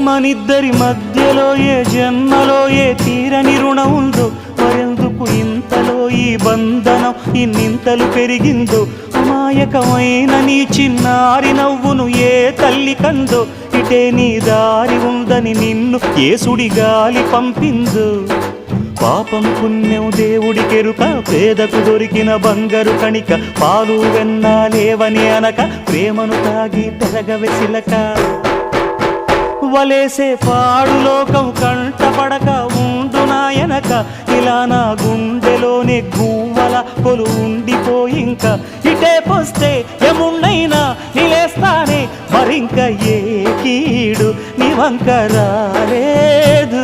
మనిద్దరి మధ్యలో ఏ జన్మలో ఏ తీరని రుణం ఉందో, మరెందుకు ఇంతలో ఈ బంధనం ఇన్నింతలు పెరిగిందో. అమాయకమైన నీ చిన్నారి నవ్వును ఏ తల్లి కందో, ఇటే నీ దారి ఉందని నిన్ను ఏ సుడి గాలి పంపిందో. పాపం పుణ్యం దేవుడికెరుక, పేదకు దొరికిన బంగారు కణిక, పాలు వెన్నాలేవని అనక ప్రేమను తాగి పెరగవెసిలక. వలేసే పాడు లోకం కంటపడక ఉండు నాయనక, ఇలా నా గుండెలోనే గువ్వల కొలు ఉండిపోయింక. ఇటే పోస్తే ఎమున్నైనా నిలేస్తానే, మరింక ఏ కీడు నీ వంక రాలేదు.